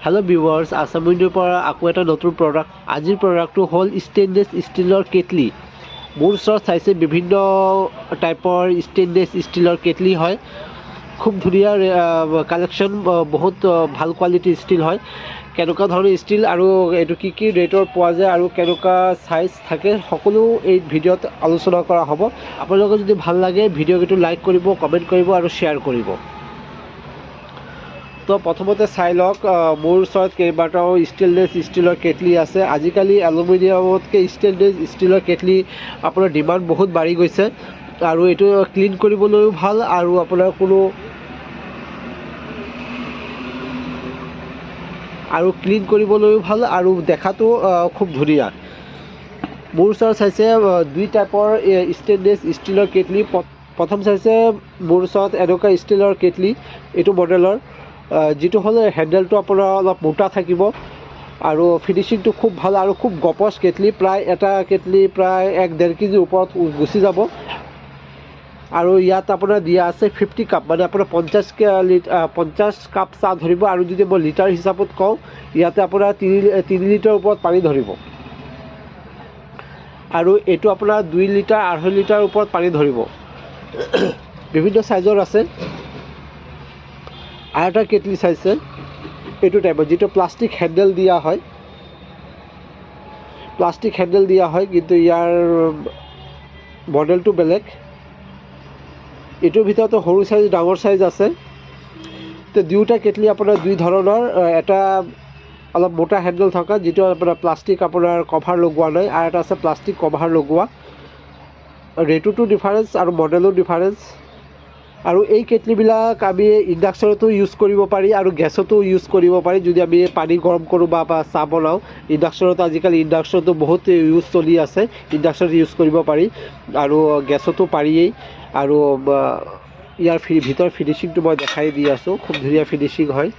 Hello viewers Assam उइंडोर পৰা আকৌ এটা নতুন প্ৰডাক্ট আজিৰ প্ৰডাক্টটো হ'ল ষ্টেইনলেছ ষ্টিলৰ কেটলি মোৰ ওচৰত চাইছে বিভিন্ন টাইপৰ ষ্টেইনলেছ ষ্টিলৰ কেটলি হয় খুব ধুনীয়া কালেকশ্যন বহুত ভাল কোৱালিটিৰ ষ্টিল হয় কেনেকুৱা ধৰণৰ ষ্টিল আৰু এইটো কি ৰেটৰ পোৱা যায় আৰু কেনেকুৱা সাইজ থাকে সকলো এই ভিডিঅ'ত আলোচনা কৰা হ'ব আপোনালোকৰ যদি ভাল লাগে ভিডিঅ'টো লাইক কৰিব কমেন্ট কৰিব আৰু শ্বেয়াৰ কৰিব তো প্ৰথমতে চাই লওক মোৰ ওচৰত কেইবাটাও ষ্টেইনলেছ ষ্টিলৰ কেটলি আছে আজিকালি এলুমিনিয়ামতকৈ ষ্টেইনলেছ ষ্টিলৰ কেটলি আপোনাৰ ডিমাণ্ড বহুত বাঢ়ি গৈছে আৰু এইটো ক্লিন কৰিবলৈও ভাল আৰু আপোনাৰ কোনো আৰু ক্লিন কৰিবলৈও ভাল আৰু দেখাতো খুব ধুনীয়া মোৰ ওচৰত চাইছে দুই টাইপৰ ষ্টেইনলেছ ষ্টিলৰ কেটলি প্ৰথম চাইছে মোৰ ওচৰত এনেকুৱা ষ্টিলৰ কেটলি এইটো মডেলৰ যেটো হল হ্যান্ডেলটো আপোনাৰ অলপ মোটা থাকিব আৰু ফিনিশিংটো খুব ভাল আৰু খুব গপছ কেটলি প্ৰায় এটা কেটলি প্ৰায় 1.5 কেজি ওপৰত গুছি যাব আৰু ইয়াত আপোনাৰ দিয়া আছে 50 কাপ মানে আপোনাৰ 50 কাপ চাহ ধৰিব আৰু যদি মই লিটাৰ হিচাপত কওঁ ইয়াতে আপোনাৰ 3 লিটাৰ ওপৰত পানী ধৰিব আৰু এটো আপোনাৰ 2 লিটাৰ 2.5 লিটাৰ ওপৰত পানী ধৰিব বিভিন্ন সাইজৰ আছে আৰ একটা কেটলি চাইছে এইটো টাইপৰ যেটো প্লাষ্টিক হ্যান্ডেল দিয়া হয় কিন্তু ইয়াৰ মডেলটো বেলেগ এটোৰ ভিতৰত সৰু সাইজ ডাঙৰ সাইজ আছে তো দুটা কেটলি আপোনাৰ দুই ধৰণৰ এটা অলপ মোটা হ্যান্ডেল থকা যেটো আপোনাৰ প্লাষ্টিক আপোনাৰ কভাৰ লগোৱা নাই আৰু এটা আছে প্লাষ্টিক কভাৰ লগোৱা ৰেটটো ডিফাৰেন্স আৰু মডেলো ডিফাৰেন্স আৰু এই কেটলিবিলাক আমি ইন্ডাকশনতো ইউজ কৰিব পাৰি আৰু গ্যাসতো ইউজ কৰিব পাৰি যদি আমি পানী গৰম কৰো বা চাহ বনাও ইন্ডাকশনতো আজিকালি ইন্ডাকশনতো বহুত ইউজ চলি আছে ইন্ডাকশন ইউজ কৰিব পাৰি আৰু গ্যাসতো পাৰিয়েই আৰু ইয়াৰ ভিতৰ ফিনিশিংটো মই দেখাই দি আছো খুব ধুনীয়া ফিনিশিং হয়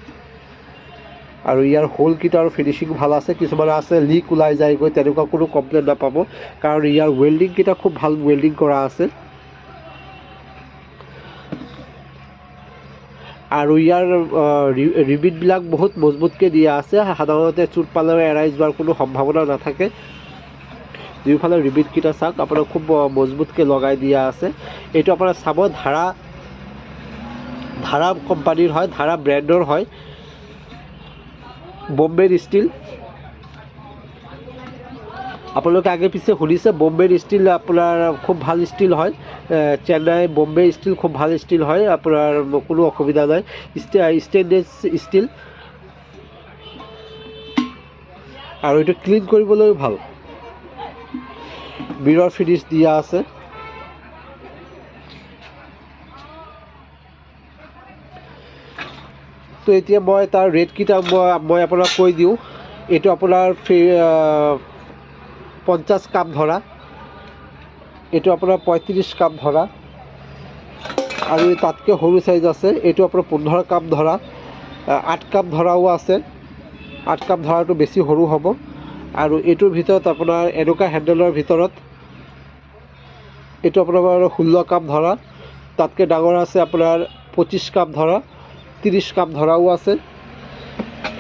আৰু ইয়াৰ হোল কিটাৰ ফিনিশিং ভাল আছে কিছুমান আছে লিক ওলাই যায় গৈ তেনেকুৱা কোনো কমপ্লেইন নাপাব কাৰণ ইয়াৰ ওয়েল্ডিং কিটা খুব ভাল ওয়েল্ডিং কৰা আছে আৰু ইয়াৰ ৰিবিট বিলাক বহুত মজবুতকৈ দিয়া আছে সাধাৰণতে চুট পালে এৰাই যোৱাৰ কোনো সম্ভাৱনা নাথাকে দুইফালে ৰিবিট কিটা চাক আপোনাৰ খুব মজবুতকৈ লগাই দিয়া আছে এইটো আপোনাৰ চাব ধাৰা কোম্পানীৰ হয় ধাৰা ব্ৰ্যান্ডৰ হয় বম্বেৰ ষ্টিল আপোনালোকে আগে পিছে শুনিছে বম্বেৰ ষ্টিল আপোনাৰ খুব ভাল ষ্টিল হয় চেন্নাই বম্বে ষ্টিল খুব ভাল ষ্টিল হয় আপোনাৰ কোনো অসুবিধা নাই ষ্টেইনলেছ ষ্টিল আৰু এটা ক্লিন কৰিবলৈ ভাল মিৰৰ ফিনিশ দিয়া আছে তো এতিয়া মই তাৰ ৰেট কিটা মই আপোনাক কৈ দিও এটো আপোনাৰ 50 কাপ ধৰা এটো আপোনাৰ 35 কাপ ধৰা আৰু তাতকৈ সৰু সাইজ আছে এটো আপোনাৰ 15 কাপ ধৰা 8 কাপ ধৰাও আছে 8 কাপ ধৰাটো বেছি সৰু হ'ব আৰু এটোৰ ভিতৰত আপোনাৰ এনেকুৱা হ্যান্ডেলৰ ভিতৰত এটো আপোনাৰ 16 কাপ ধৰা তাতকৈ ডাঙৰ আছে আপোনাৰ 25 কাপ ধৰা 30 কাপ ধৰাও আছে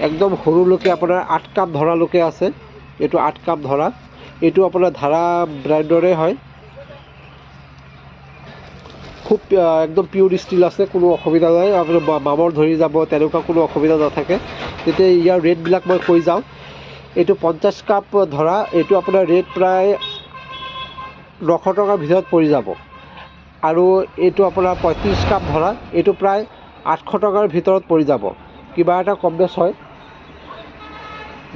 একদম সৰু লোকে আপোনাৰ 8 কাপ ধৰা লোকে আছে এটো 8 কাপ ধৰা এটো আপোনাৰ ধাৰা ব্ৰ্যান্ডৰে হয় খুব একদম পিওৰ ষ্টিল আছে কোনো অসুবিধা নাই আপোনাৰ মামৰ ধৰি যাব তেনেকুৱা কোনো অসুবিধা নাথাকে তেতিয়া ইয়াৰ ৰেট বিলাক মই কৈ যাওঁ এটো 50 কাপ ধৰা এটো আপোনাৰ ৰেট প্ৰায় 900 টকাৰ ভিতৰত পৰি যাব আৰু এটো আপোনাৰ 35 কাপ ধৰা এটো প্ৰায় 800 টকাৰ ভিতৰত পৰি যাব কিবা এটা কম বেছ হয়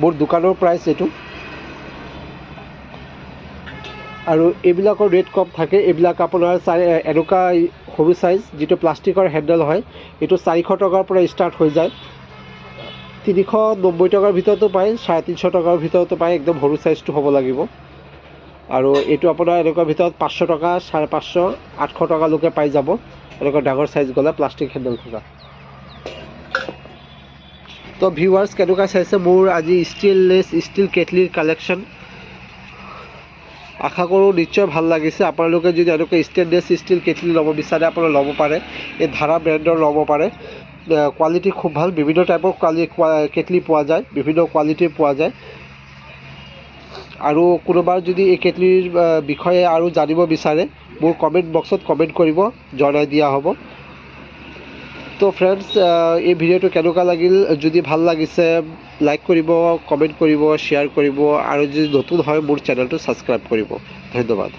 মোৰ দোকানৰ প্ৰাইস এটো আৰু এবিলাকৰ ৰেট কম থাকে এবিলাক আপোনাৰ এনেকুৱা সৰু সাইজ যেটো প্লাষ্টিকৰ হ্যান্ডেল হয় এটো 400 টকাৰ পৰা ষ্টাৰ্ট হৈ যায় 390 টকাৰ ভিতৰতো পায় 350 টকাৰ ভিতৰতো পায় একদম সৰু সাইজটো হ'ব লাগিব আৰু এটো আপোনাৰ এনেকুৱা ভিতৰত 500 টকা 550 800 টকা লৈকে পাই যাব এনেকুৱা ডাঙৰ সাইজ গলা প্লাষ্টিক হ্যান্ডেল থকা তো ভিউয়াৰ্স কেনেকুৱা চাইছে মোৰ আজি ষ্টেইনলেছ ষ্টিল কেটলিৰ কালেকশ্যন আশা কৰোঁ নিশ্চয় ভাল লাগিছে আপোনালোকে যদি এনেকুৱা ষ্টেইনলেছ ষ্টিল কেটলি ল'ব বিচাৰে আপোনালোকে ল'ব পাৰে এই ধাৰা ব্ৰ্যান্ডৰ ল'ব পাৰে কোৱালিটি খুব ভাল, বিভিন্ন টাইপৰ কেটলি পোৱা যায়, বিভিন্ন কোৱালিটিৰ পোৱা যায়। আৰু কোনোবাৰ যদি এই কেটলিৰ বিষয়ে আৰু জানিব বিচাৰে মোৰ কমেণ্ট বক্সত কমেণ্ট কৰিব, জনাই দিয়া হ'ব। তো ফ্ৰেণ্ডছ, এই ভিডিঅ'টো কেনেকুৱা লাগিল, যদি ভাল লাগিছে লাইক কৰিব, কমেণ্ট কৰিব, শ্বেয়াৰ কৰিব, আৰু যদি নতুন হয় মোৰ চেনেলটো ছাবস্ক্ৰাইব কৰিব। ধন্যবাদ।